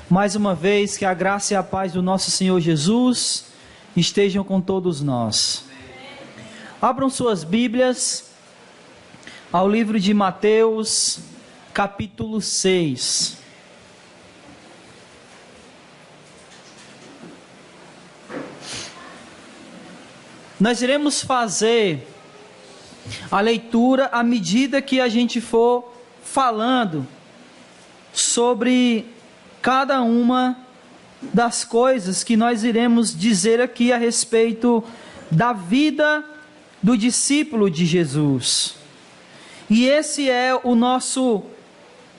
Mais uma vez, que a graça e a paz do nosso Senhor Jesus estejam com todos nós. Abram suas Bíblias ao livro de Mateus, capítulo 6. Nós iremos fazer a leitura à medida que a gente for falando sobre cada uma das coisas que nós iremos dizer aqui a respeito da vida do discípulo de Jesus. E esse é o nosso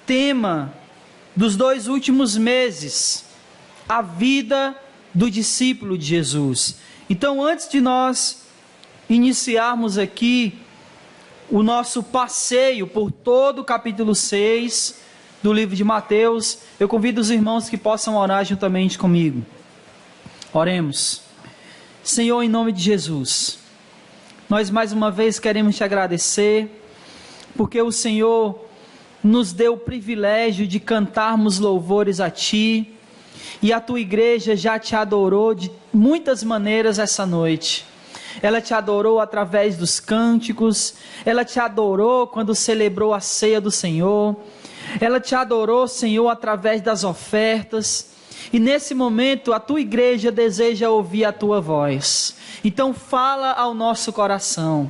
tema dos 2 últimos meses, a vida do discípulo de Jesus. Então, antes de nós iniciarmos aqui o nosso passeio por todo o capítulo 6 do livro de Mateus, eu convido os irmãos que possam orar juntamente comigo. Oremos. Senhor, em nome de Jesus, nós mais uma vez queremos te agradecer, porque o Senhor nos deu o privilégio de cantarmos louvores a Ti, e a Tua igreja já te adorou de muitas maneiras essa noite. Ela te adorou através dos cânticos, ela te adorou quando celebrou a ceia do Senhor, ela te adorou, Senhor, através das ofertas, e nesse momento a Tua igreja deseja ouvir a Tua voz. Então fala ao nosso coração,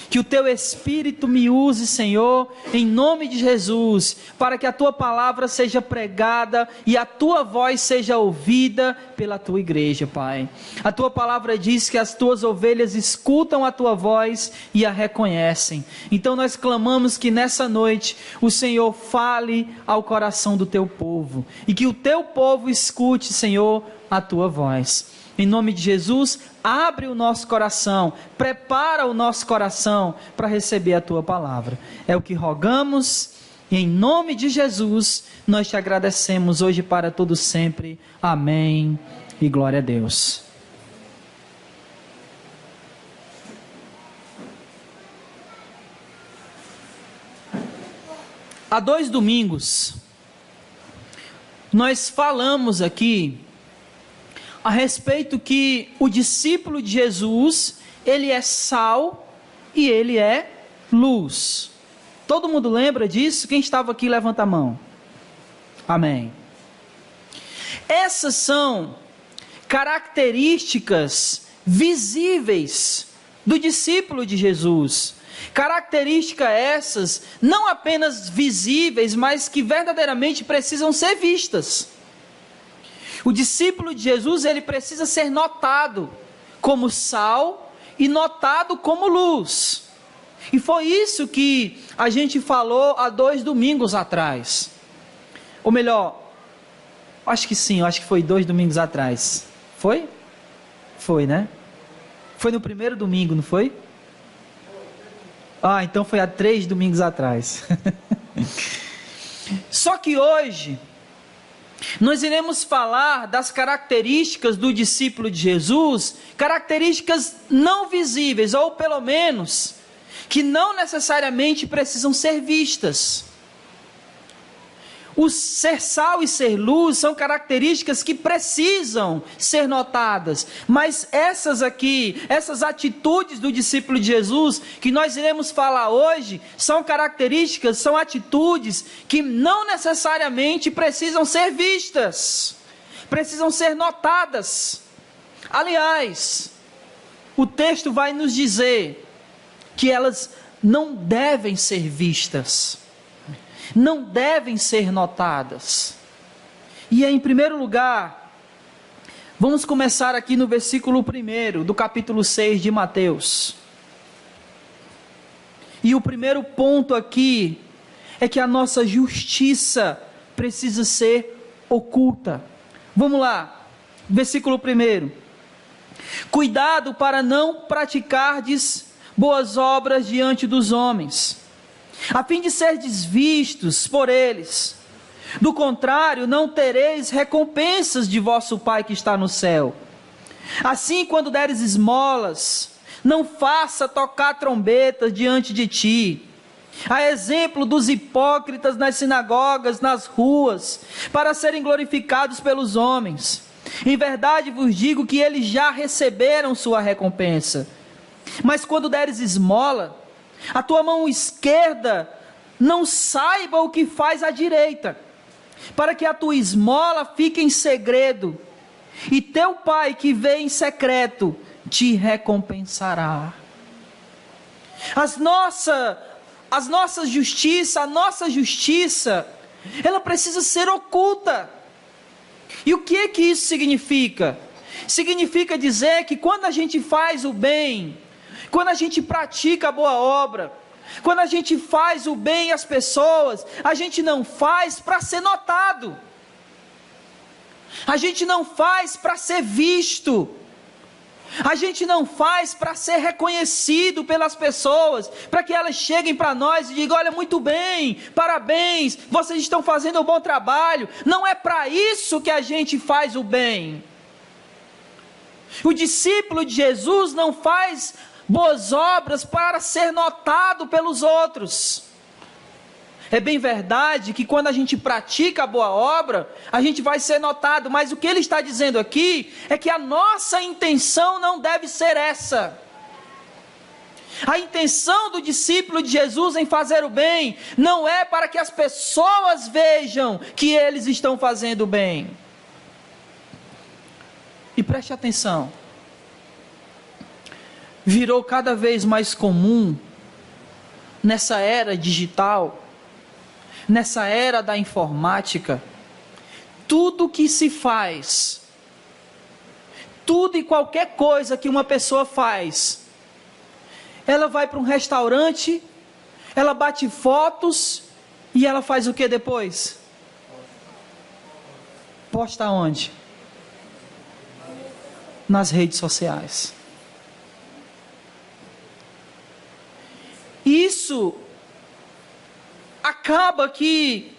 que o Teu Espírito me use, Senhor, em nome de Jesus, para que a Tua palavra seja pregada e a Tua voz seja ouvida pela Tua igreja, Pai. A Tua palavra diz que as Tuas ovelhas escutam a Tua voz e a reconhecem. Então nós clamamos que nessa noite o Senhor fale ao coração do Teu povo, e que o Teu povo escute, Senhor, a Tua voz. Em nome de Jesus, abre o nosso coração, prepara o nosso coração para receber a Tua palavra. É o que rogamos, e em nome de Jesus, nós te agradecemos hoje para todo sempre. Amém e glória a Deus. Há 2 domingos, nós falamos aqui a respeito que o discípulo de Jesus, ele é sal e ele é luz. Todo mundo lembra disso? Quem estava aqui, levanta a mão. Amém. Essas são características visíveis do discípulo de Jesus. Características essas, não apenas visíveis, mas que verdadeiramente precisam ser vistas. O discípulo de Jesus, ele precisa ser notado como sal e notado como luz. E foi isso que a gente falou há 2 domingos atrás. Ou melhor, acho que sim, acho que foi 2 domingos atrás. Foi? Foi, né? Foi no primeiro domingo, não foi? Ah, então foi há 3 domingos atrás. Só que hoje nós iremos falar das características do discípulo de Jesus, características não visíveis, ou pelo menos, que não necessariamente precisam ser vistas. O ser sal e ser luz são características que precisam ser notadas, mas essas aqui, essas atitudes do discípulo de Jesus, que nós iremos falar hoje, são características, são atitudes que não necessariamente precisam ser vistas, precisam ser notadas. Aliás, o texto vai nos dizer que elas não devem ser vistas, não devem ser notadas. E em primeiro lugar, vamos começar aqui no versículo 1 do capítulo 6 de Mateus. E o primeiro ponto aqui é que a nossa justiça precisa ser oculta. Vamos lá, versículo 1. Cuidado para não praticardes boas obras diante dos homens, a fim de serdes vistos por eles. Do contrário, não tereis recompensas de vosso Pai que está no céu. Assim, quando deres esmolas, não faça tocar trombetas diante de ti, a exemplo dos hipócritas nas sinagogas, nas ruas, para serem glorificados pelos homens. Em verdade vos digo que eles já receberam sua recompensa. Mas quando deres esmola, a tua mão esquerda não saiba o que faz a direita, para que a tua esmola fique em segredo, e teu pai que vê em secreto te recompensará. A nossa justiça, ela precisa ser oculta. E o que é que isso significa? Significa dizer que quando a gente faz o bem, quando a gente pratica a boa obra, quando a gente faz o bem às pessoas, a gente não faz para ser notado, a gente não faz para ser visto, a gente não faz para ser reconhecido pelas pessoas, para que elas cheguem para nós e digam: olha, muito bem, parabéns, vocês estão fazendo um bom trabalho. Não é para isso que a gente faz o bem. O discípulo de Jesus não faz boas obras para ser notado pelos outros. É bem verdade que quando a gente pratica a boa obra, a gente vai ser notado, mas o que ele está dizendo aqui é que a nossa intenção não deve ser essa. A intenção do discípulo de Jesus em fazer o bem não é para que as pessoas vejam que eles estão fazendo o bem. E preste atenção, virou cada vez mais comum nessa era digital, nessa era da informática, tudo que se faz, tudo e qualquer coisa que uma pessoa faz, ela vai para um restaurante, ela bate fotos e ela faz o que depois? Posta onde? Nas redes sociais. Isso acaba que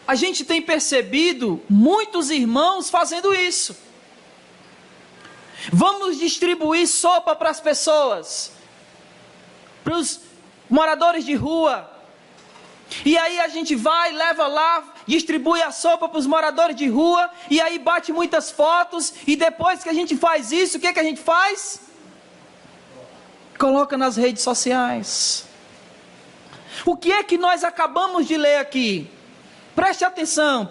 a gente tem percebido muitos irmãos fazendo isso. Vamos distribuir sopa para as pessoas, para os moradores de rua. E aí a gente vai, leva lá, distribui a sopa para os moradores de rua, e aí bate muitas fotos, e depois que a gente faz isso, o que a gente faz? Coloca nas redes sociais. O que é que nós acabamos de ler aqui? Preste atenção.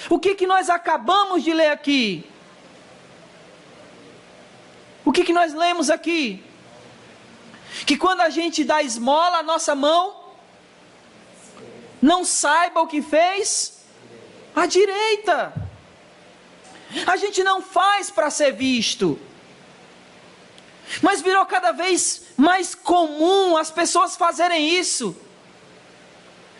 O que é que nós acabamos de ler aqui? O que é que nós lemos aqui? Que quando a gente dá esmola, a nossa mão não saiba o que fez a direita. A gente não faz para ser visto. Mas virou cada vez mais comum as pessoas fazerem isso.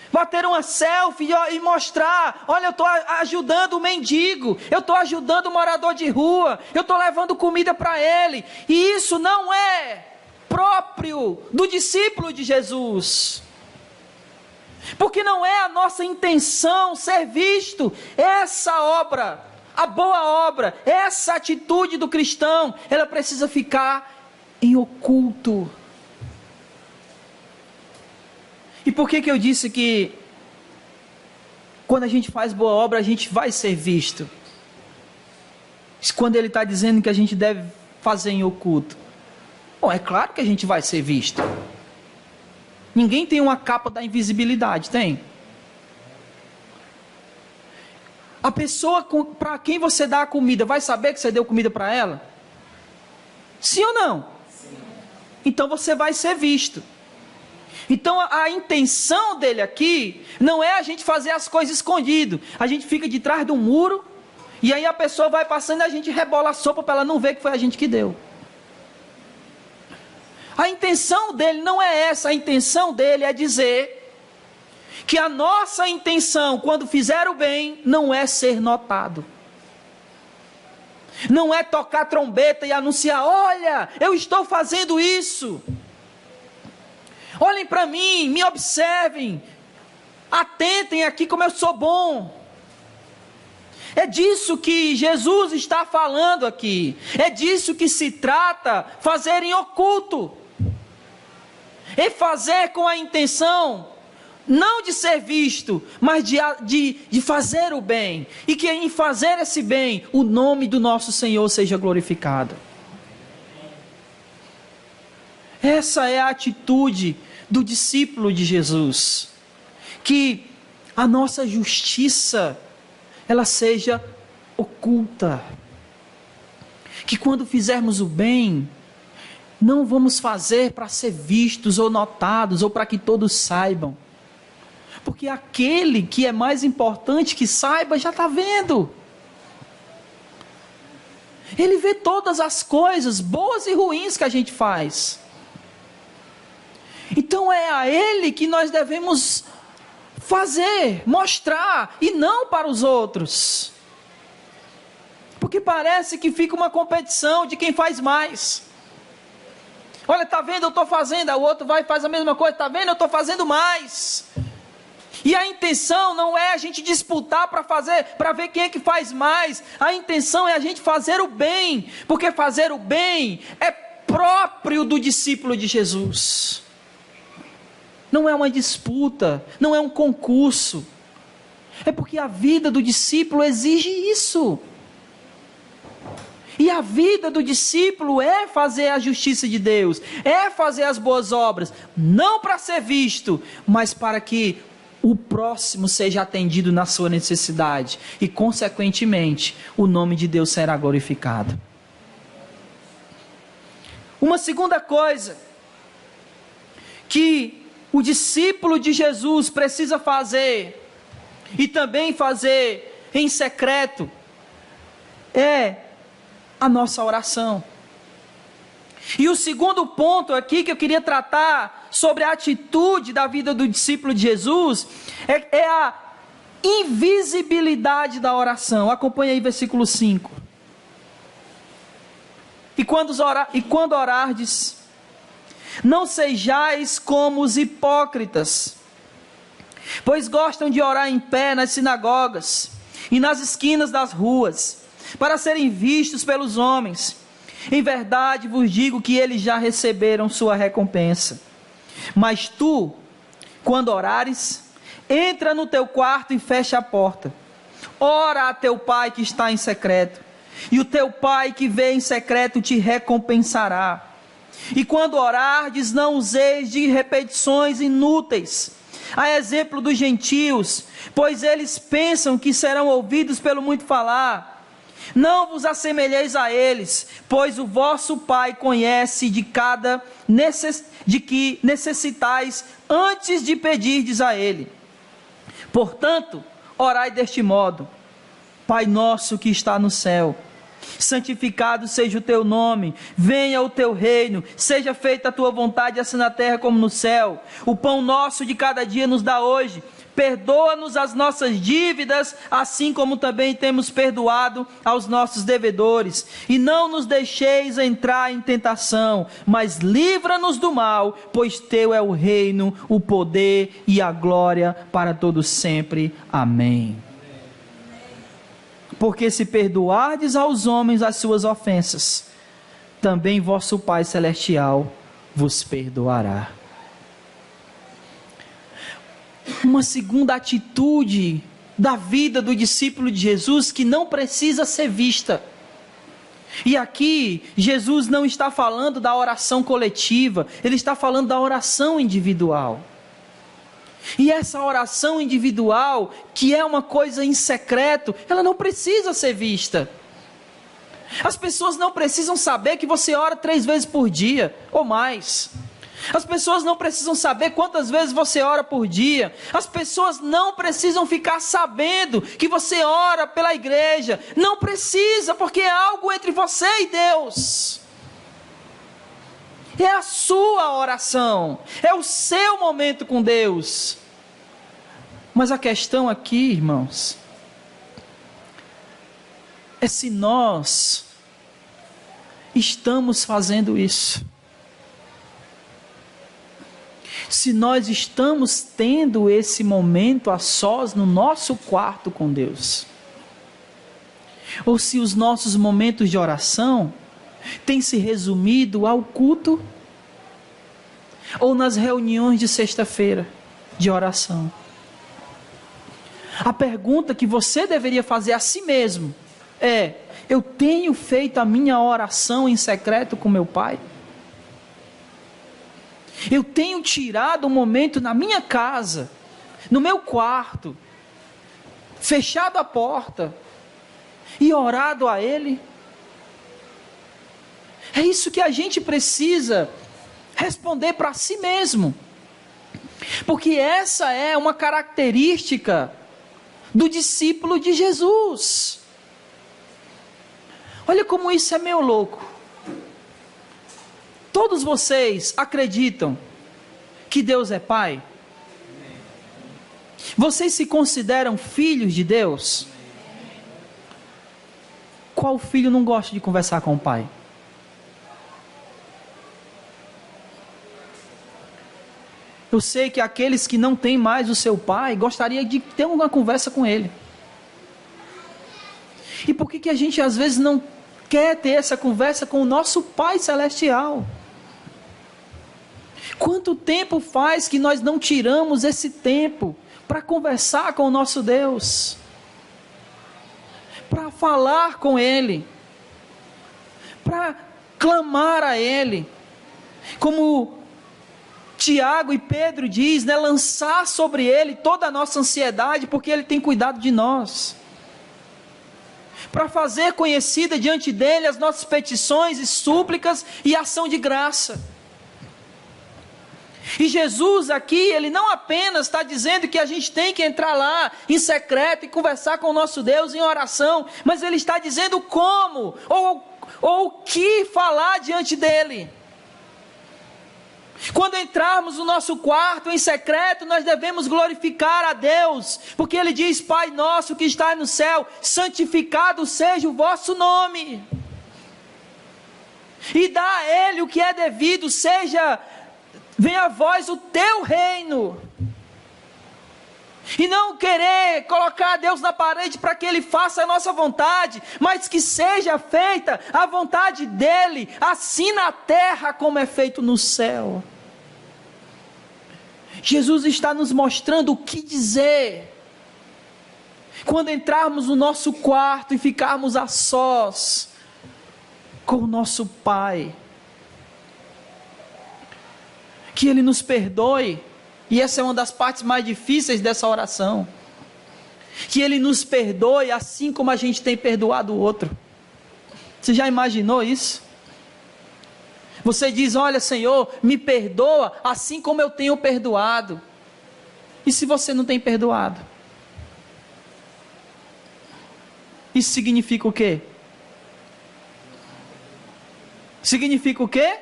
Bater uma selfie e mostrar: olha, eu estou ajudando o mendigo, eu estou ajudando o morador de rua, eu estou levando comida para ele. E isso não é próprio do discípulo de Jesus. Porque não é a nossa intenção ser visto. Essa obra, a boa obra, essa atitude do cristão, ela precisa ficar em oculto. E por que eu disse que quando a gente faz boa obra a gente vai ser visto? Quando ele está dizendo que a gente deve fazer em oculto. Bom, é claro que a gente vai ser visto. Ninguém tem uma capa da invisibilidade, tem? A pessoa para quem você dá a comida vai saber que você deu comida para ela? Sim ou não? Sim. Então você vai ser visto. Então a intenção dele aqui não é a gente fazer as coisas escondido. A gente fica de trás de um muro e aí a pessoa vai passando e a gente rebola a sopa para ela não ver que foi a gente que deu. A intenção dele não é essa. A intenção dele é dizer que a nossa intenção quando fizer o bem não é ser notado. Não é tocar trombeta e anunciar: olha, eu estou fazendo isso. Olhem para mim, me observem, atentem aqui como eu sou bom. É disso que Jesus está falando aqui. É disso que se trata, fazer em oculto. é fazer com a intenção, não de ser visto, mas de fazer o bem, e que em fazer esse bem, o nome do nosso Senhor seja glorificado. Essa é a atitude do discípulo de Jesus, que a nossa justiça, ela seja oculta, que quando fizermos o bem, não vamos fazer para ser vistos ou notados, ou para que todos saibam, porque aquele que é mais importante que saiba, já está vendo. Ele vê todas as coisas, boas e ruins que a gente faz. Então é a Ele que nós devemos fazer, mostrar, e não para os outros. Porque parece que fica uma competição de quem faz mais. Olha, está vendo, eu estou fazendo, o outro vai e faz a mesma coisa, está vendo, eu estou fazendo mais. E a intenção não é a gente disputar para ver quem é que faz mais. A intenção é a gente fazer o bem, porque fazer o bem é próprio do discípulo de Jesus. Não é uma disputa, não é um concurso. É porque a vida do discípulo exige isso. E a vida do discípulo é fazer a justiça de Deus, é fazer as boas obras, não para ser visto, mas para que o próximo seja atendido na sua necessidade, e consequentemente, o nome de Deus será glorificado. Uma segunda coisa que o discípulo de Jesus precisa fazer, e também fazer em secreto, é a nossa oração. E o segundo ponto aqui que eu queria tratar sobre a atitude da vida do discípulo de Jesus é a invisibilidade da oração. Acompanhe aí versículo 5. E quando orardes, não sejais como os hipócritas, pois gostam de orar em pé nas sinagogas e nas esquinas das ruas, para serem vistos pelos homens. Em verdade vos digo que eles já receberam sua recompensa. Mas tu, quando orares, entra no teu quarto e fecha a porta. Ora a teu pai que está em secreto, e o teu pai que vê em secreto te recompensará. E quando orardes, não useis de repetições inúteis, a exemplo dos gentios, pois eles pensam que serão ouvidos pelo muito falar. Não vos assemelheis a eles, pois o vosso Pai conhece de que necessitais antes de pedirdes a Ele. Portanto, orai deste modo: Pai nosso que está no céu, santificado seja o teu nome, venha o teu reino, seja feita a tua vontade, assim na terra como no céu. O pão nosso de cada dia nos dá hoje. Perdoa-nos as nossas dívidas, assim como também temos perdoado aos nossos devedores. E não nos deixeis entrar em tentação, mas livra-nos do mal, pois teu é o reino, o poder e a glória para todos sempre. Amém. Porque se perdoardes aos homens as suas ofensas, também vosso Pai Celestial vos perdoará. Uma segunda atitude da vida do discípulo de Jesus que não precisa ser vista. E aqui, Jesus não está falando da oração coletiva, Ele está falando da oração individual. E essa oração individual, que é uma coisa em secreto, ela não precisa ser vista. As pessoas não precisam saber que você ora 3 vezes por dia, ou mais. As pessoas não precisam saber quantas vezes você ora por dia. As pessoas não precisam ficar sabendo que você ora pela igreja. Não precisa, porque é algo entre você e Deus. É a sua oração, é o seu momento com Deus. Mas a questão aqui, irmãos, é se nós estamos fazendo isso. Se nós estamos tendo esse momento a sós no nosso quarto com Deus. Ou se os nossos momentos de oração têm se resumido ao culto, ou nas reuniões de sexta-feira de oração. A pergunta que você deveria fazer a si mesmo é: eu tenho feito a minha oração em secreto com meu Pai? Eu tenho tirado um momento na minha casa, no meu quarto, fechado a porta e orado a Ele? É isso que a gente precisa responder para si mesmo, porque essa é uma característica do discípulo de Jesus. Olha como isso é meio louco. Todos vocês acreditam que Deus é Pai? Vocês se consideram filhos de Deus? Qual filho não gosta de conversar com o pai? Eu sei que aqueles que não têm mais o seu pai gostariam de ter uma conversa com ele. E por que a gente às vezes não quer ter essa conversa com o nosso Pai Celestial? Quanto tempo faz que nós não tiramos esse tempo para conversar com o nosso Deus? Para falar com Ele, para clamar a Ele, como Tiago e Pedro diz, né, lançar sobre Ele toda a nossa ansiedade, porque Ele tem cuidado de nós, para fazer conhecida diante dEle as nossas petições e súplicas e ação de graça. E Jesus aqui, Ele não apenas está dizendo que a gente tem que entrar lá em secreto e conversar com o nosso Deus em oração, mas Ele está dizendo como, ou o que falar diante dEle. Quando entrarmos no nosso quarto em secreto, nós devemos glorificar a Deus, porque Ele diz: Pai nosso que está no céu, santificado seja o vosso nome, e dá a Ele o que é devido, venha a vós o teu reino, e não querer colocar Deus na parede para que Ele faça a nossa vontade, mas que seja feita a vontade dEle, assim na terra como é feito no céu. Jesus está nos mostrando o que dizer, quando entrarmos no nosso quarto e ficarmos a sós com o nosso Pai. Que Ele nos perdoe, e essa é uma das partes mais difíceis dessa oração, que Ele nos perdoe assim como a gente tem perdoado o outro. Você já imaginou isso? Você diz: olha Senhor, me perdoa assim como eu tenho perdoado. E se você não tem perdoado? Isso significa o quê? Significa o quê?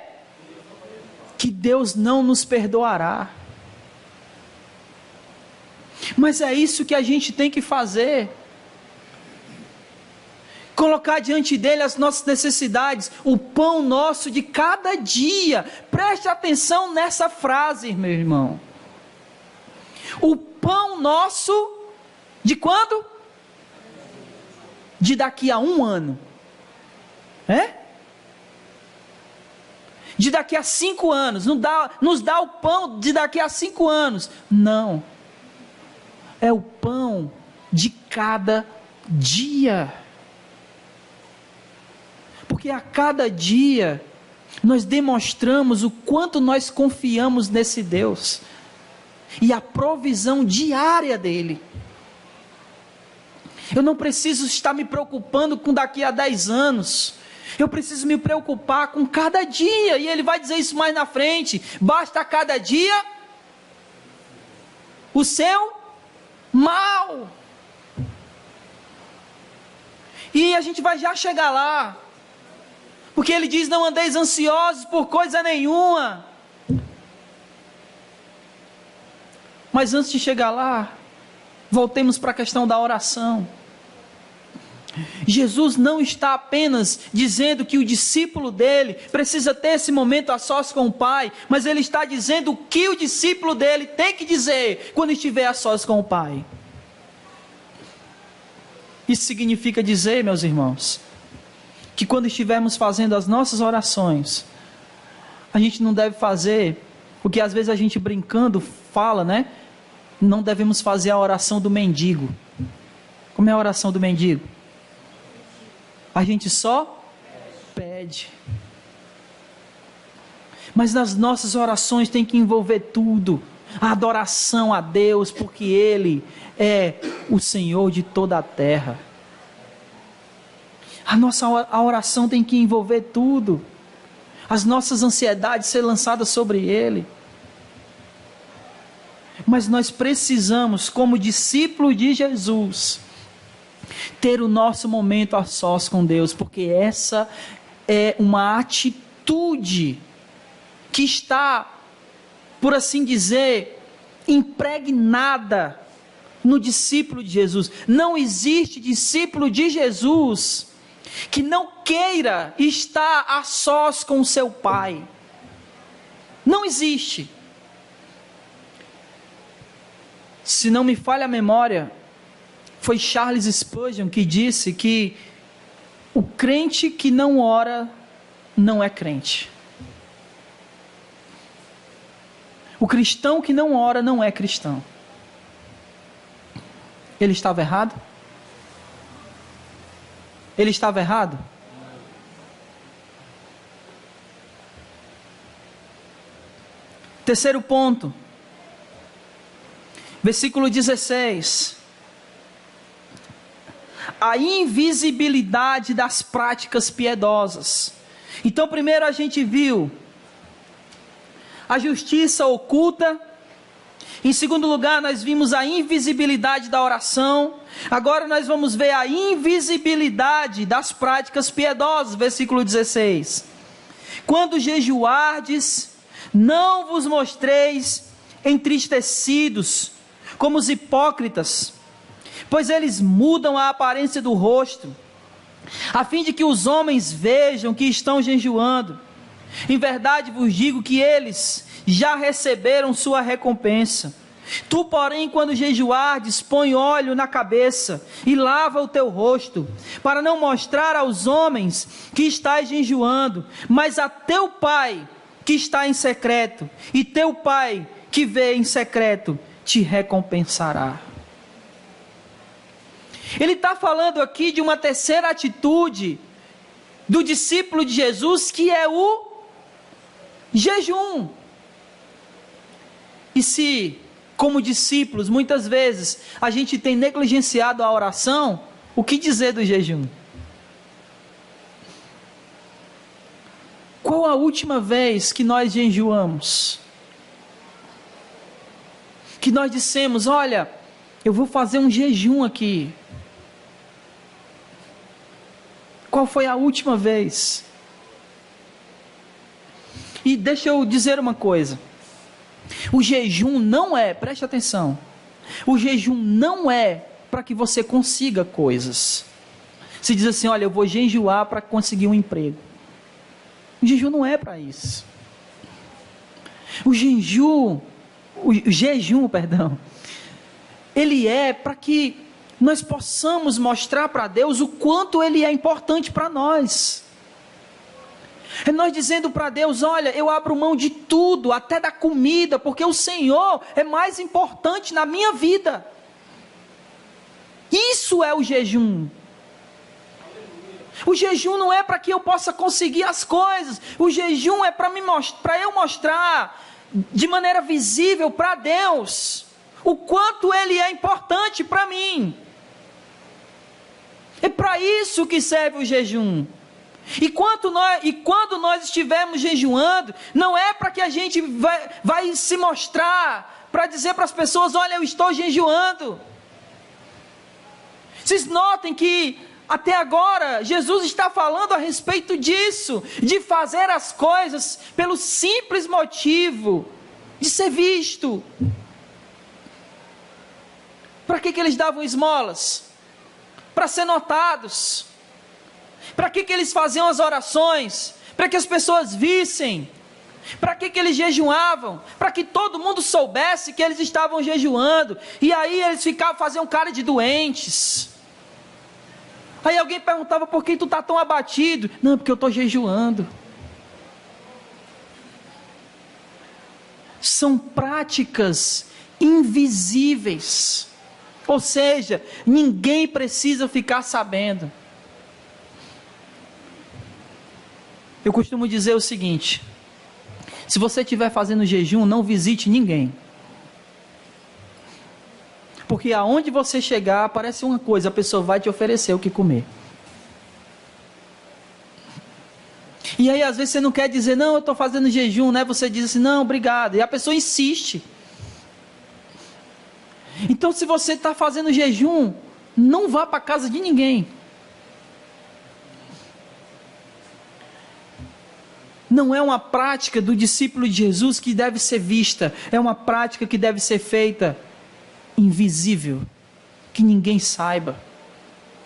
Que Deus não nos perdoará. Mas é isso que a gente tem que fazer. Colocar diante dele as nossas necessidades, o pão nosso de cada dia. Preste atenção nessa frase, meu irmão. O pão nosso de quando? De daqui a 1 ano. De daqui a 5 anos. Nos dá o pão de daqui a 5 anos. Não. É o pão de cada dia. Porque a cada dia nós demonstramos o quanto nós confiamos nesse Deus e a provisão diária dele. Eu não preciso estar me preocupando com daqui a 10 anos. Eu preciso me preocupar com cada dia, e ele vai dizer isso mais na frente. Basta cada dia o seu mal. E a gente vai já chegar lá, porque ele diz: não andeis ansiosos por coisa nenhuma. Mas antes de chegar lá, voltemos para a questão da oração. Jesus não está apenas dizendo que o discípulo dele precisa ter esse momento a sós com o Pai, mas ele está dizendo o que o discípulo dele tem que dizer quando estiver a sós com o Pai. Isso significa dizer, meus irmãos, que quando estivermos fazendo as nossas orações, a gente não deve fazer Porque às vezes a gente brincando fala, né? Não devemos fazer a oração do mendigo. Como é a oração do mendigo? A gente só pede. Mas nas nossas orações tem que envolver tudo. A adoração a Deus, porque Ele é o Senhor de toda a terra. A oração tem que envolver tudo. As nossas ansiedades ser lançadas sobre Ele. Mas nós precisamos, como discípulo de Jesus, ter o nosso momento a sós com Deus, porque essa é uma atitude que está, por assim dizer, impregnada no discípulo de Jesus. Não existe discípulo de Jesus que não queira estar a sós com o seu Pai. Não existe. Se não me falha a memória, foi Charles Spurgeon que disse que o crente que não ora não é crente. O cristão que não ora não é cristão. Ele estava errado? Ele estava errado? Terceiro ponto. Versículo 16. A invisibilidade das práticas piedosas. Então, primeiro a gente viu a justiça oculta. Em segundo lugar, nós vimos a invisibilidade da oração. Agora nós vamos ver a invisibilidade das práticas piedosas. Versículo 16. Quando jejuardes, não vos mostreis entristecidos, como os hipócritas, pois eles mudam a aparência do rosto, a fim de que os homens vejam que estão jejuando. Em verdade vos digo que eles já receberam sua recompensa. Tu, porém, quando jejuardes, põe óleo na cabeça e lava o teu rosto, para não mostrar aos homens que estás jejuando, mas a teu Pai que está em secreto, e teu Pai que vê em secreto te recompensará. Ele está falando aqui de uma terceira atitude do discípulo de Jesus, que é o jejum. E se, como discípulos, muitas vezes a gente tem negligenciado a oração, o que dizer do jejum? Qual a última vez que nós jejuamos? Que nós dissemos, olha, eu vou fazer um jejum aqui. Qual foi a última vez? E deixa eu dizer uma coisa. O jejum não é, preste atenção, o jejum não é para que você consiga coisas. Se diz assim, olha, eu vou jejuar para conseguir um emprego. O jejum não é para isso. O jejum, ele é para que nós possamos mostrar para Deus o quanto Ele é importante para nós. É nós dizendo para Deus, olha, eu abro mão de tudo, até da comida, porque o Senhor é mais importante na minha vida. Isso é o jejum. O jejum não é para que eu possa conseguir as coisas. O jejum é para eu mostrar de maneira visível para Deus o quanto Ele é importante para mim. É para isso que serve o jejum. E quando nós estivermos jejuando, não é para que a gente vai se mostrar, para dizer para as pessoas, olha, eu estou jejuando. Vocês notem que até agora Jesus está falando a respeito disso, de fazer as coisas pelo simples motivo de ser visto. Para que eles davam esmolas? Para ser notados. Para que eles faziam as orações? Para que as pessoas vissem. Para que eles jejuavam? Para que todo mundo soubesse que eles estavam jejuando. E aí eles faziam cara de doentes. Aí alguém perguntava, por que tu está tão abatido? Não, porque eu estou jejuando. são práticas invisíveis. Ou seja, ninguém precisa ficar sabendo. Eu costumo dizer o seguinte: se você estiver fazendo jejum, não visite ninguém. Porque aonde você chegar, aparece uma coisa, a pessoa vai te oferecer o que comer. E aí às vezes você não quer dizer, não, eu estou fazendo jejum, né? Você diz assim, não, obrigado. E a pessoa insiste. Então se você está fazendo jejum, não vá para a casa de ninguém. Não é uma prática do discípulo de Jesus que deve ser vista. É uma prática que deve ser feita invisível, que ninguém saiba.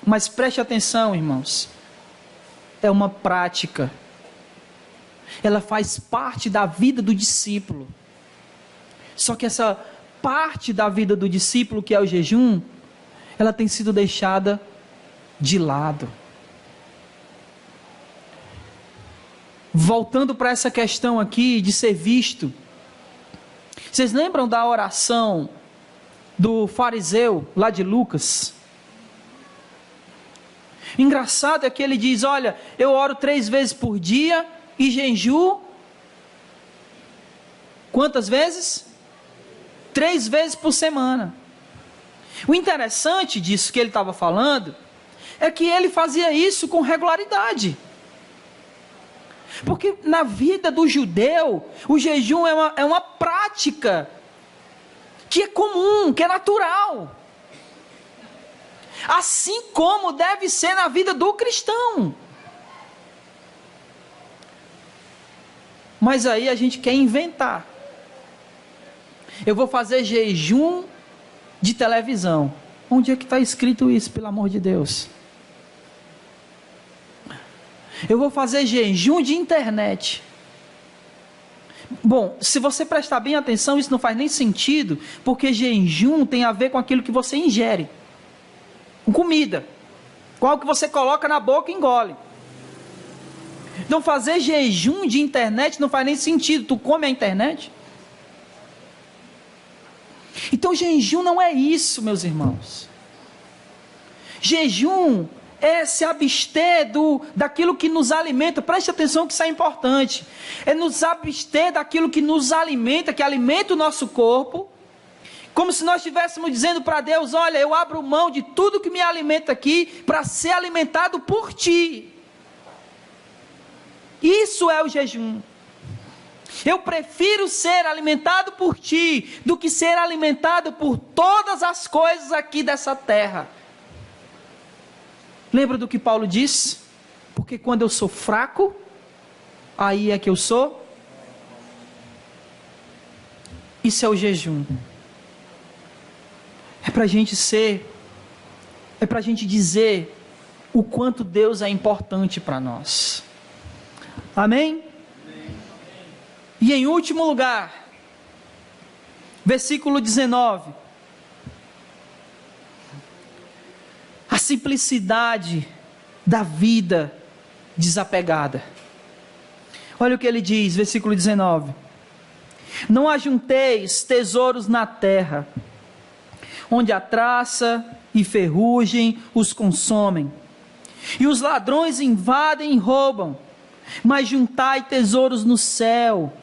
Mas preste atenção, irmãos. É uma prática. Ela faz parte da vida do discípulo. Só que essa parte da vida do discípulo, que é o jejum, ela tem sido deixada de lado. Voltando para essa questão aqui de ser visto. Vocês lembram da oração do fariseu lá de Lucas? Engraçado é que ele diz, olha, eu oro 3 vezes por dia e jejuo quantas vezes? 3 vezes por semana. O interessante disso que ele estava falando é que ele fazia isso com regularidade. Porque na vida do judeu, o jejum é uma prática que é comum, que é natural. Assim como deve ser na vida do cristão. Mas aí a gente quer inventar. Eu vou fazer jejum de televisão. Onde é que está escrito isso, pelo amor de Deus? Eu vou fazer jejum de internet. Bom, se você prestar bem atenção, isso não faz nem sentido, porque jejum tem a ver com aquilo que você ingere. Com comida. Com algo que você coloca na boca e engole. Então fazer jejum de internet não faz nem sentido. Tu come a internet? Então jejum não é isso, meus irmãos. Jejum é se abster daquilo que nos alimenta. Preste atenção que isso é importante. É nos abster daquilo que nos alimenta, que alimenta o nosso corpo. Como se nós estivéssemos dizendo para Deus, olha, eu abro mão de tudo que me alimenta aqui para ser alimentado por Ti. Isso é o jejum. Eu prefiro ser alimentado por Ti do que ser alimentado por todas as coisas aqui dessa terra. Lembra do que Paulo disse? Porque quando eu sou fraco, aí é que eu sou. Isso é o jejum. É para a gente é para a gente dizer o quanto Deus é importante para nós. Amém? E em último lugar, versículo 19. A simplicidade da vida desapegada. Olha o que ele diz, versículo 19. Não ajunteis tesouros na terra, onde a traça e ferrugem os consomem, e os ladrões invadem e roubam, mas juntai tesouros no céu,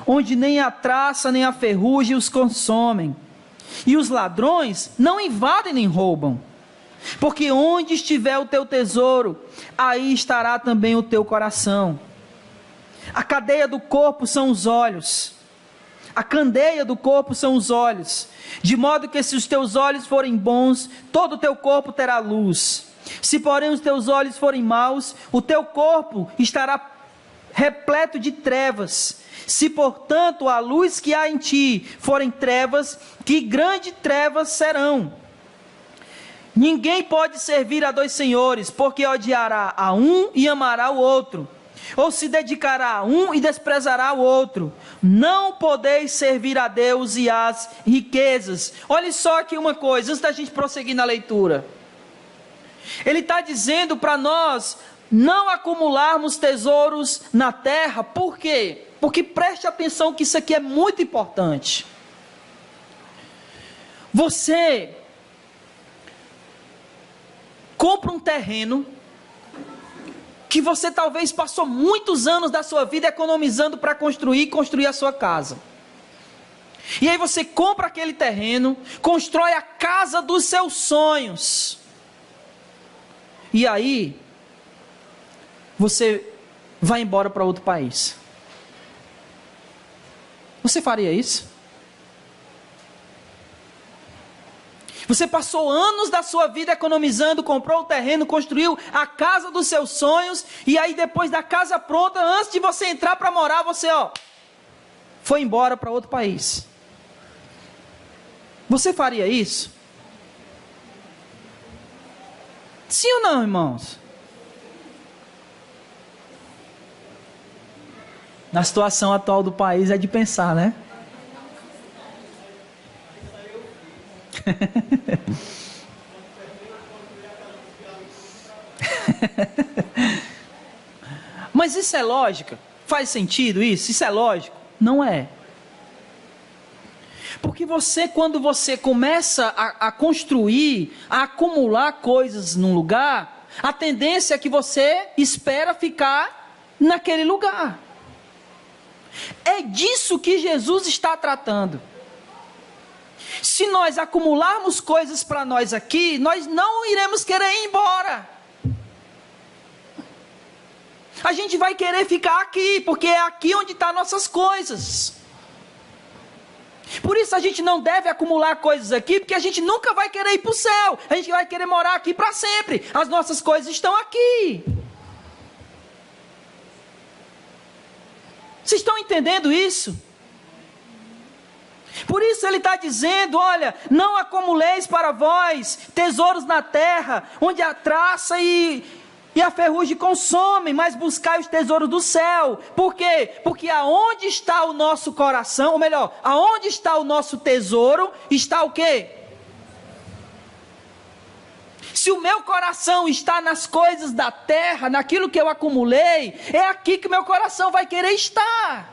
onde nem a traça nem a ferrugem os consomem, e os ladrões não invadem nem roubam. Porque onde estiver o teu tesouro, aí estará também o teu coração. A cadeia do corpo são os olhos. A candeia do corpo são os olhos. De modo que se os teus olhos forem bons, todo o teu corpo terá luz. Se porém os teus olhos forem maus, o teu corpo estará repleto de trevas. Se portanto a luz que há em ti forem trevas, que grandes trevas serão. Ninguém pode servir a 2 senhores, porque odiará a um e amará o outro, ou se dedicará a um e desprezará o outro. Não podeis servir a Deus e às riquezas. Olha só aqui uma coisa, antes da gente prosseguir na leitura. Ele está dizendo para nós não acumularmos tesouros na terra. Por quê? Porque preste atenção que isso aqui é muito importante. Você compra um terreno que você talvez passou muitos anos da sua vida economizando para construir a sua casa. E aí você compra aquele terreno, constrói a casa dos seus sonhos. E aí você vai embora para outro país. Você faria isso? Você passou anos da sua vida economizando, comprou o terreno, construiu a casa dos seus sonhos, e aí depois da casa pronta, antes de você entrar para morar, você foi embora para outro país. Você faria isso? Sim ou não, irmãos? Na situação atual do país é de pensar, né? Mas isso é lógica? Faz sentido isso? Isso é lógico? Não é. Porque quando você começa a construir, a acumular coisas num lugar, a tendência é que você espera ficar naquele lugar. É disso que Jesus está tratando. Se nós acumularmos coisas para nós aqui, nós não iremos querer ir embora. A gente vai querer ficar aqui, porque é aqui onde estão nossas coisas. Por isso a gente não deve acumular coisas aqui, porque a gente nunca vai querer ir para o céu. A gente vai querer morar aqui para sempre. As nossas coisas estão aqui. Vocês estão entendendo isso? Por isso ele está dizendo, olha, não acumuleis para vós tesouros na terra, onde a traça e a ferrugem consomem, mas buscai os tesouros do céu. Por quê? Porque aonde está o nosso coração, ou melhor, aonde está o nosso tesouro, está o quê? Se o meu coração está nas coisas da terra, naquilo que eu acumulei, é aqui que o meu coração vai querer estar.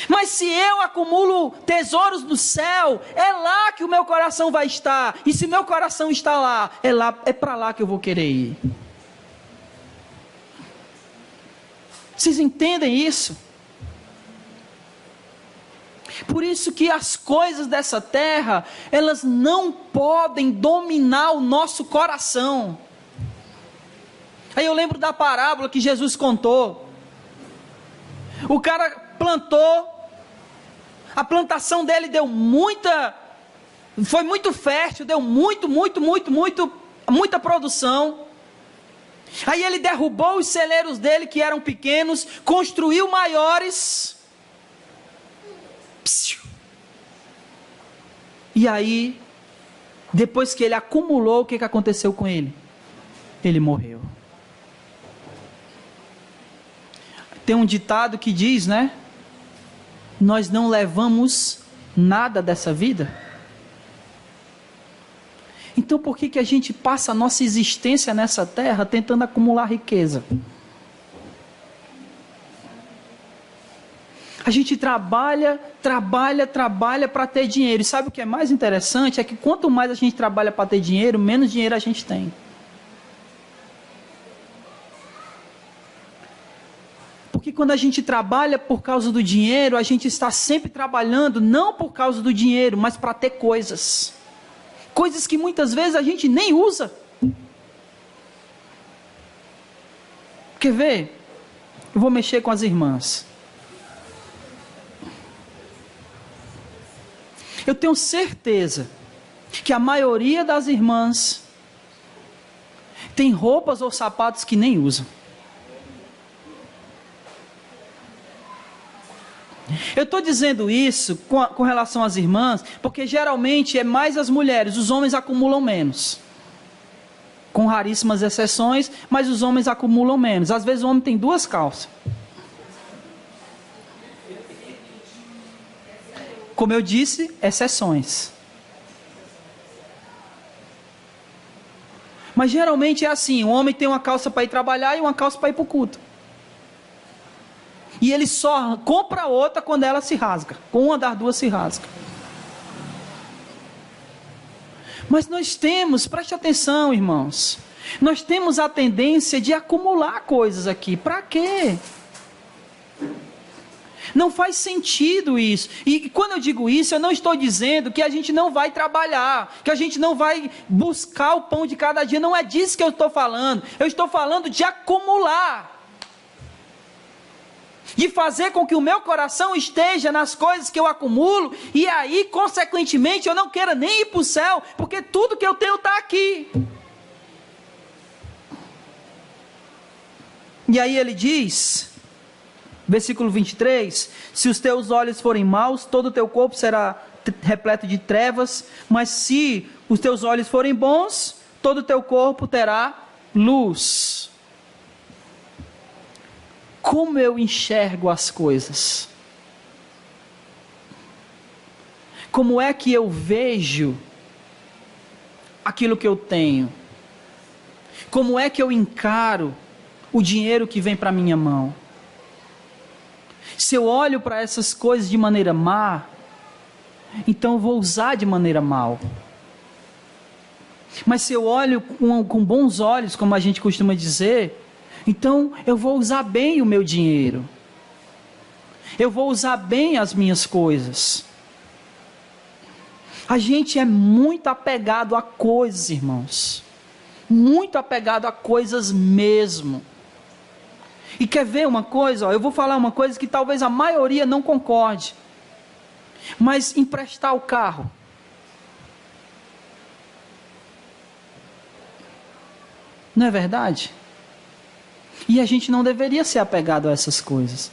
Mas se eu acumulo tesouros no céu, é lá que o meu coração vai estar. E se meu coração está lá, é para lá que eu vou querer ir. Vocês entendem isso? Por isso que as coisas dessa terra, elas não podem dominar o nosso coração. Aí eu lembro da parábola que Jesus contou. O cara plantou, a plantação dele foi muito fértil, deu muita produção. Aí ele derrubou os celeiros dele que eram pequenos, construiu maiores. E aí, depois que ele acumulou, o que aconteceu com ele? Ele morreu. Tem um ditado que diz, né? Nós não levamos nada dessa vida. Então por que a gente passa a nossa existência nessa terra tentando acumular riqueza? A gente trabalha para ter dinheiro. E sabe o que é mais interessante? É que quanto mais a gente trabalha para ter dinheiro, menos dinheiro a gente tem. Porque quando a gente trabalha por causa do dinheiro, a gente está sempre trabalhando não por causa do dinheiro, mas para ter coisas. Coisas que muitas vezes a gente nem usa. Quer ver? Eu vou mexer com as irmãs. Eu tenho certeza que a maioria das irmãs tem roupas ou sapatos que nem usam. Eu estou dizendo isso com relação às irmãs, porque geralmente é mais as mulheres, os homens acumulam menos. Com raríssimas exceções, mas os homens acumulam menos. Às vezes o homem tem 2 calças. Como eu disse, exceções. Mas geralmente é assim, o homem tem uma calça para ir trabalhar e uma calça para ir para o culto. E ele só compra outra quando ela se rasga, com uma das duas se rasga. Mas nós temos, preste atenção, irmãos, nós temos a tendência de acumular coisas aqui. Para quê? Não faz sentido isso. E quando eu digo isso, eu não estou dizendo que a gente não vai trabalhar, que a gente não vai buscar o pão de cada dia. Não é disso que eu estou falando. Eu estou falando de acumular. De fazer com que o meu coração esteja nas coisas que eu acumulo, e aí, consequentemente, eu não queira nem ir para o céu, porque tudo que eu tenho está aqui. E aí ele diz, versículo 23, se os teus olhos forem maus, todo o teu corpo será repleto de trevas, mas se os teus olhos forem bons, todo o teu corpo terá luz. Como eu enxergo as coisas? Como é que eu vejo aquilo que eu tenho? Como é que eu encaro o dinheiro que vem para minha mão? Se eu olho para essas coisas de maneira má, então eu vou usar de maneira mal. Mas se eu olho com bons olhos, como a gente costuma dizer, então eu vou usar bem o meu dinheiro. Eu vou usar bem as minhas coisas. A gente é muito apegado a coisas, irmãos. Muito apegado a coisas mesmo. E quer ver uma coisa? Eu vou falar uma coisa que talvez a maioria não concorde. Mas emprestar o carro. Não é verdade? E a gente não deveria ser apegado a essas coisas.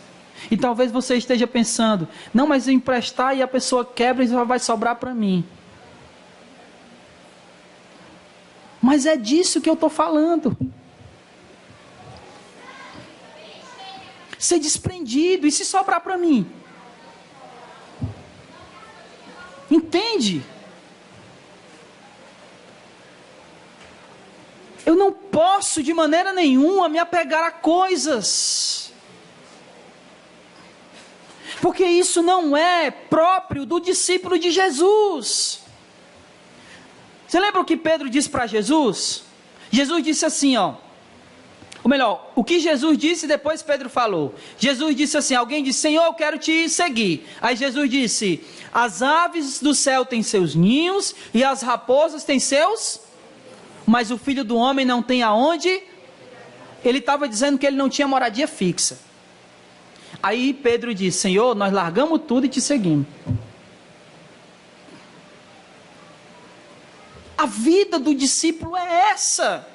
E talvez você esteja pensando, não, mas eu emprestar e a pessoa quebra e só vai sobrar para mim. Mas é disso que eu estou falando. Ser desprendido, e se sobrar para mim? Entende? Eu não posso de maneira nenhuma me apegar a coisas, porque isso não é próprio do discípulo de Jesus. Você lembra o que Pedro disse para Jesus? Jesus disse assim, ou melhor, o que Jesus disse depois Pedro falou. Jesus disse assim, alguém disse, Senhor, eu quero te seguir. Aí Jesus disse, as aves do céu têm seus ninhos e as raposas têm seus... mas o Filho do Homem não tem aonde? Ele estava dizendo que ele não tinha moradia fixa. Aí Pedro disse, Senhor, nós largamos tudo e te seguimos. A vida do discípulo é essa.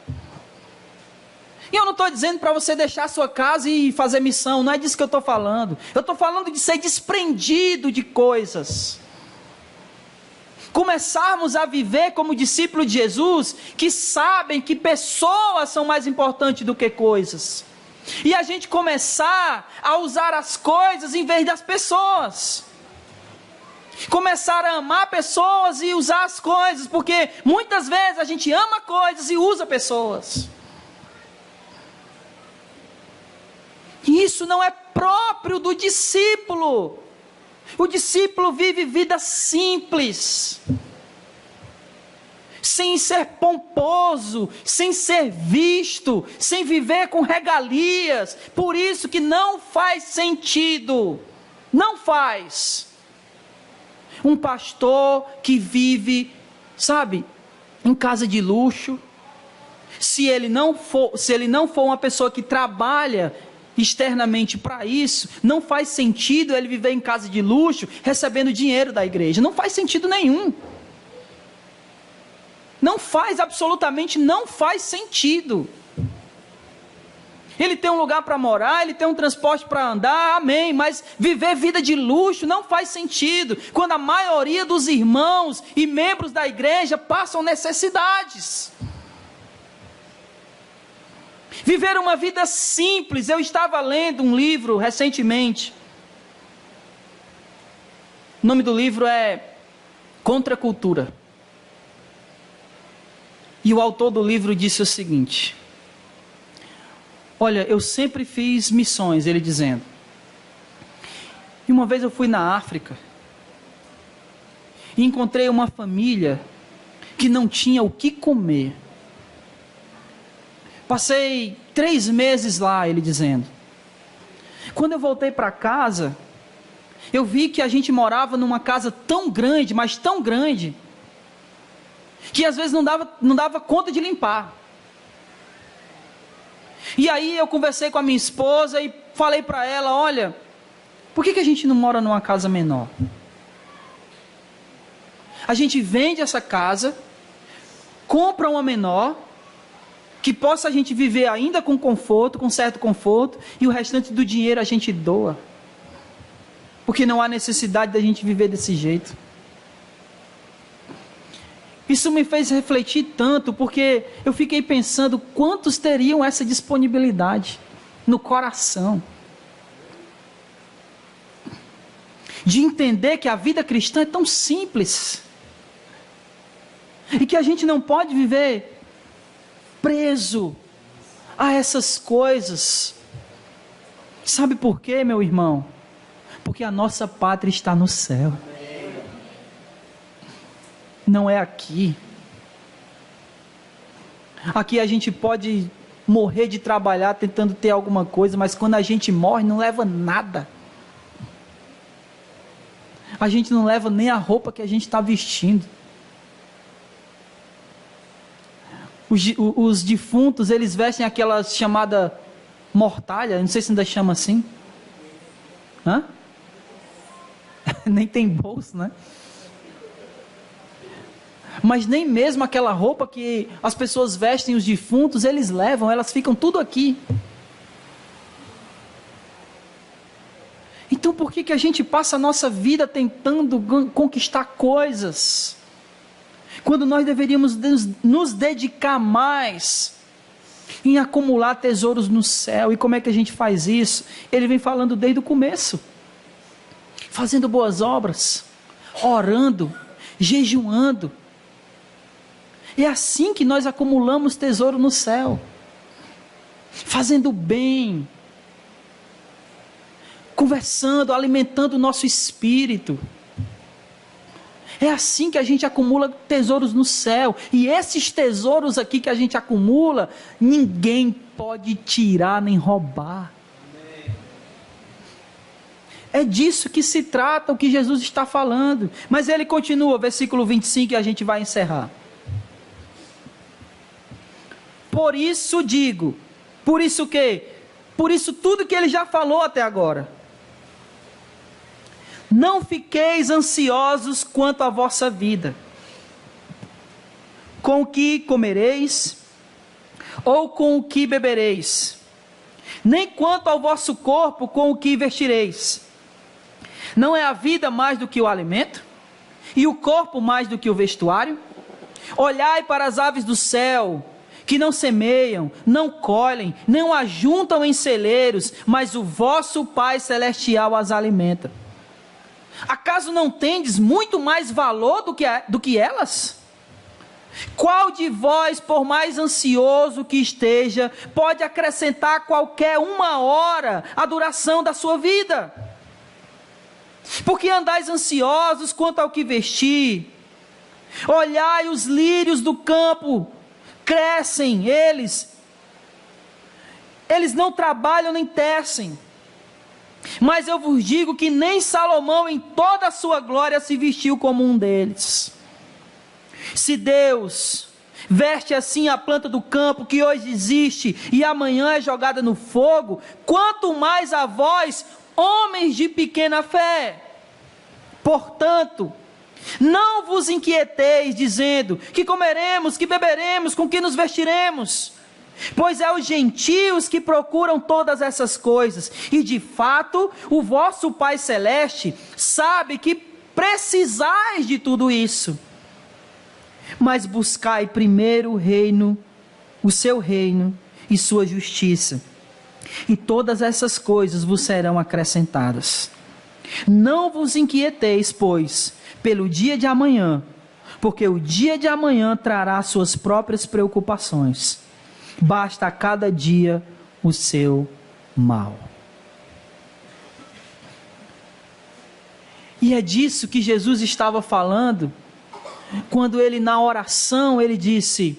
E eu não estou dizendo para você deixar a sua casa e fazer missão, não é disso que eu estou falando. Eu estou falando de ser desprendido de coisas. Começarmos a viver como discípulos de Jesus, que sabem que pessoas são mais importantes do que coisas. E a gente começar a usar as coisas em vez das pessoas. Começar a amar pessoas e usar as coisas, porque muitas vezes a gente ama coisas e usa pessoas. E isso não é próprio do discípulo. O discípulo vive vida simples, sem ser pomposo, sem ser visto, sem viver com regalias. Por isso que não faz sentido, não faz. Um pastor que vive, sabe, em casa de luxo, se ele não for uma pessoa que trabalha externamente para isso, não faz sentido ele viver em casa de luxo, recebendo dinheiro da igreja. Não faz sentido nenhum. Não faz, absolutamente não faz sentido. Ele tem um lugar para morar, ele tem um transporte para andar, amém, mas viver vida de luxo não faz sentido, quando a maioria dos irmãos e membros da igreja passam necessidades. Viver uma vida simples. Eu estava lendo um livro recentemente, o nome do livro é Contra a Cultura. E o autor do livro disse o seguinte: olha, eu sempre fiz missões, ele dizendo. E uma vez eu fui na África e encontrei uma família que não tinha o que comer. Passei 3 meses lá, ele dizendo. Quando eu voltei para casa, eu vi que a gente morava numa casa tão grande, mas tão grande, que às vezes não dava conta de limpar. E aí eu conversei com a minha esposa e falei para ela: olha, por que a gente não mora numa casa menor? A gente vende essa casa, compra uma menor, que possa a gente viver ainda com conforto, com certo conforto, e o restante do dinheiro a gente doa. Porque não há necessidade da gente viver desse jeito. Isso me fez refletir tanto, porque eu fiquei pensando quantos teriam essa disponibilidade no coração. De entender que a vida cristã é tão simples. E que a gente não pode viver preso a essas coisas. Sabe por quê, meu irmão? Porque a nossa pátria está no céu. Não é aqui. Aqui a gente pode morrer de trabalhar tentando ter alguma coisa, mas quando a gente morre não leva nada. A gente não leva nem a roupa que a gente está vestindo. Os defuntos, eles vestem aquela chamada mortalha, não sei se ainda chama assim. Hã? Nem tem bolso, né? Mas nem mesmo aquela roupa que as pessoas vestem os defuntos, eles levam, elas ficam tudo aqui. Então por que a gente passa a nossa vida tentando conquistar coisas, quando nós deveríamos nos dedicar mais em acumular tesouros no céu? E como é que a gente faz isso? Ele vem falando desde o começo, fazendo boas obras, orando, jejuando. É assim que nós acumulamos tesouro no céu, fazendo bem, conversando, alimentando o nosso espírito. É assim que a gente acumula tesouros no céu. E esses tesouros aqui que a gente acumula, ninguém pode tirar nem roubar. É disso que se trata o que Jesus está falando. Mas ele continua, versículo 25, e a gente vai encerrar. Por isso digo, por isso o quê? Por isso tudo que ele já falou até agora. Não fiqueis ansiosos quanto à vossa vida, com o que comereis, ou com o que bebereis, nem quanto ao vosso corpo, com o que vestireis. Não é a vida mais do que o alimento, e o corpo mais do que o vestuário? Olhai para as aves do céu, que não semeiam, não colhem, não ajuntam em celeiros, mas o vosso Pai Celestial as alimenta. Acaso não tendes muito mais valor do que elas? Qual de vós, por mais ansioso que esteja, pode acrescentar qualquer 1 hora à duração da sua vida? Porque andais ansiosos quanto ao que vestir? Olhai os lírios do campo, crescem eles não trabalham nem tecem. Mas eu vos digo que nem Salomão em toda a sua glória se vestiu como um deles. Se Deus veste assim a planta do campo, que hoje existe e amanhã é jogada no fogo, quanto mais a vós, homens de pequena fé. Portanto, não vos inquieteis dizendo: que comeremos, que beberemos, com que nos vestiremos? Pois é os gentios que procuram todas essas coisas, e de fato o vosso Pai Celeste sabe que precisais de tudo isso. Mas buscai primeiro o seu reino e sua justiça, e todas essas coisas vos serão acrescentadas. Não vos inquieteis, pois, pelo dia de amanhã, porque o dia de amanhã trará suas próprias preocupações. Basta a cada dia o seu mal. E é disso que Jesus estava falando, quando ele na oração, ele disse: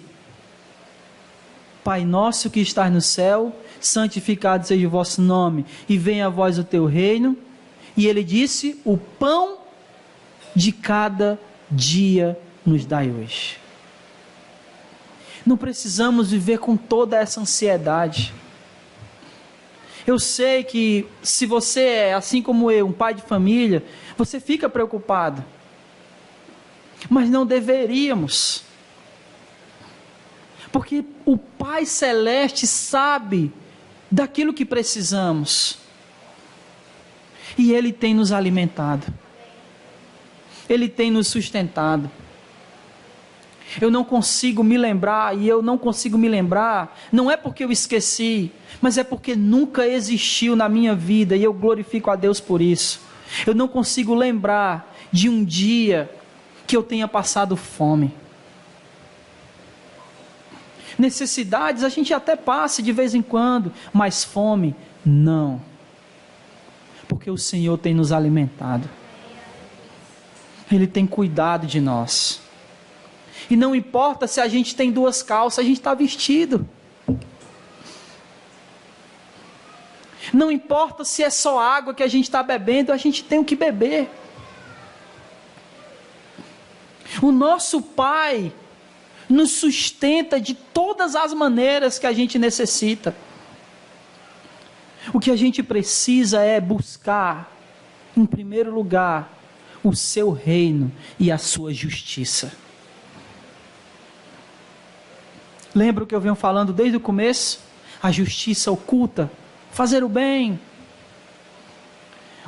Pai nosso que estás no céu, santificado seja o vosso nome, e venha a vós o teu reino. E ele disse: o pão de cada dia nos dai hoje. Não precisamos viver com toda essa ansiedade. Eu sei que se você é, assim como eu, um pai de família, você fica preocupado. Mas não deveríamos. Porque o Pai Celeste sabe daquilo que precisamos. E Ele tem nos alimentado. Ele tem nos sustentado. Eu não consigo me lembrar, e eu não consigo me lembrar, não é porque eu esqueci, mas é porque nunca existiu na minha vida, e eu glorifico a Deus por isso. Eu não consigo lembrar de um dia que eu tenha passado fome. Necessidades a gente até passa de vez em quando, mas fome, não. Porque o Senhor tem nos alimentado. Ele tem cuidado de nós. E não importa se a gente tem 2 calças, a gente está vestido. Não importa se é só água que a gente está bebendo, a gente tem o que beber. O nosso Pai nos sustenta de todas as maneiras que a gente necessita. O que a gente precisa é buscar, em primeiro lugar, o seu reino e a sua justiça. Lembra o que eu venho falando desde o começo? A justiça oculta, fazer o bem,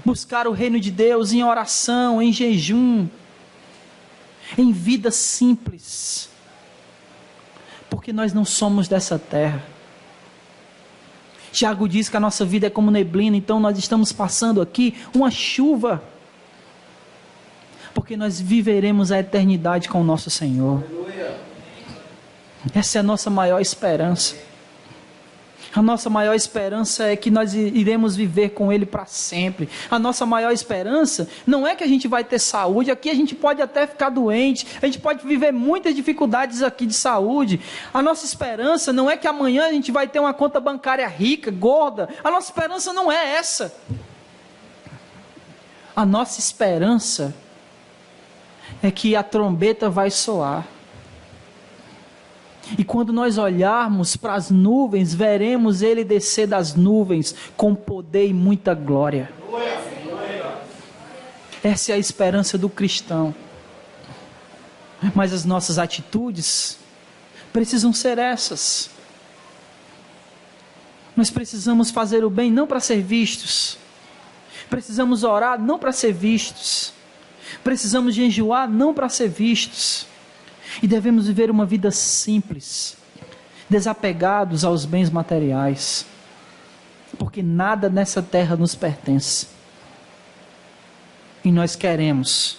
buscar o reino de Deus em oração, em jejum, em vida simples, porque nós não somos dessa terra. Tiago diz que a nossa vida é como neblina, então nós estamos passando aqui uma chuva, porque nós viveremos a eternidade com o nosso Senhor. Essa é a nossa maior esperança. A nossa maior esperança é que nós iremos viver com Ele para sempre. A nossa maior esperança não é que a gente vai ter saúde. Aqui a gente pode até ficar doente, a gente pode viver muitas dificuldades aqui de saúde. A nossa esperança não é que amanhã a gente vai ter uma conta bancária rica, gorda. A nossa esperança não é essa. A nossa esperança é que a trombeta vai soar. E quando nós olharmos para as nuvens, veremos Ele descer das nuvens com poder e muita glória. Essa é a esperança do cristão. Mas as nossas atitudes precisam ser essas. Nós precisamos fazer o bem não para ser vistos. Precisamos orar não para ser vistos. Precisamos jejuar não para ser vistos. E devemos viver uma vida simples, desapegados aos bens materiais, porque nada nessa terra nos pertence. E nós queremos,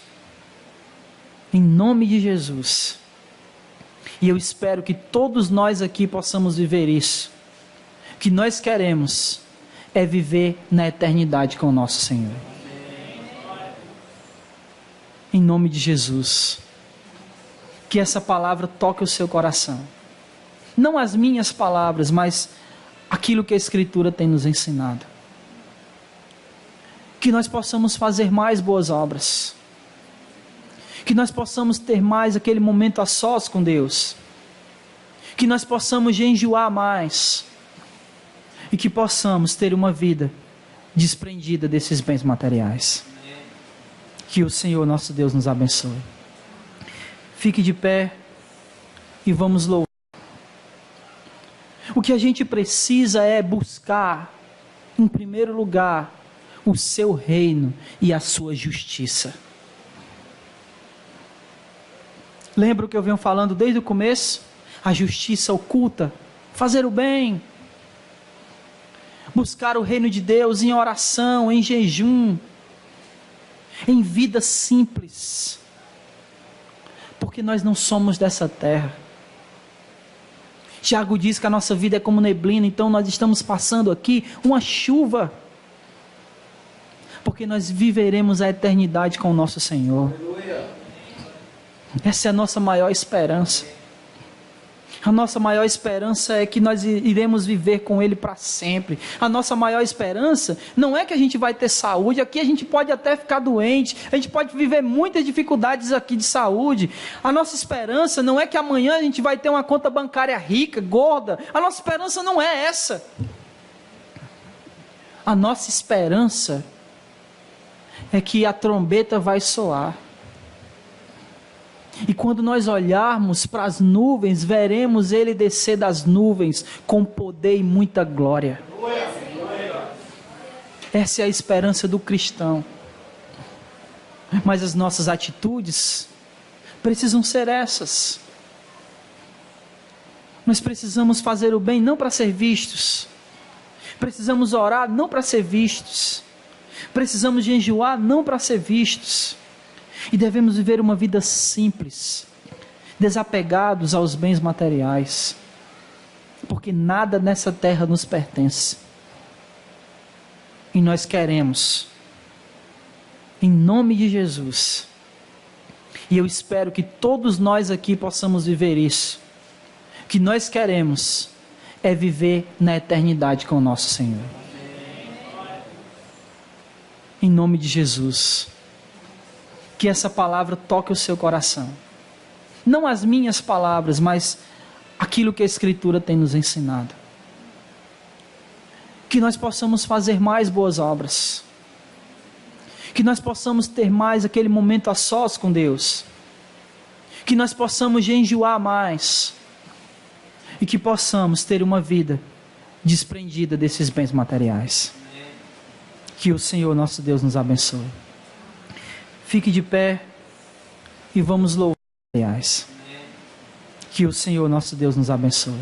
em nome de Jesus, e eu espero que todos nós aqui possamos viver isso. O que nós queremos é viver na eternidade com o nosso Senhor. Em nome de Jesus. Que essa palavra toque o seu coração. Não as minhas palavras, mas aquilo que a Escritura tem nos ensinado. Que nós possamos fazer mais boas obras. Que nós possamos ter mais aquele momento a sós com Deus. Que nós possamos jejuar mais. E que possamos ter uma vida desprendida desses bens materiais. Que o Senhor nosso Deus nos abençoe. Fique de pé e vamos louvar. O que a gente precisa é buscar, em primeiro lugar, o seu reino e a sua justiça. Lembra o que eu venho falando desde o começo? A justiça oculta, fazer o bem, buscar o reino de Deus em oração, em jejum, em vida simples. porque nós não somos dessa terra. Tiago diz que a nossa vida é como neblina, então nós estamos passando aqui uma chuva, porque nós viveremos a eternidade com o nosso Senhor. Essa é a nossa maior esperança. A nossa maior esperança é que nós iremos viver com Ele para sempre. A nossa maior esperança não é que a gente vai ter saúde. Aqui a gente pode até ficar doente, a gente pode viver muitas dificuldades aqui de saúde. A nossa esperança não é que amanhã a gente vai ter uma conta bancária rica, gorda. A nossa esperança não é essa. A nossa esperança é que a trombeta vai soar. E quando nós olharmos para as nuvens, veremos Ele descer das nuvens com poder e muita glória. Essa é a esperança do cristão. Mas as nossas atitudes precisam ser essas. Nós precisamos fazer o bem não para ser vistos. Precisamos orar não para ser vistos. Precisamos jejuar não para ser vistos. E devemos viver uma vida simples, desapegados aos bens materiais, porque nada nessa terra nos pertence. E nós queremos, em nome de Jesus, e eu espero que todos nós aqui possamos viver isso, que nós queremos é viver na eternidade com o nosso Senhor. Em nome de Jesus. Que essa palavra toque o seu coração. Não as minhas palavras, mas aquilo que a Escritura tem nos ensinado. Que nós possamos fazer mais boas obras. Que nós possamos ter mais aquele momento a sós com Deus. Que nós possamos jejuar mais. E que possamos ter uma vida desprendida desses bens materiais. Que o Senhor nosso Deus nos abençoe. Fique de pé e vamos louvar. Que o Senhor nosso Deus nos abençoe.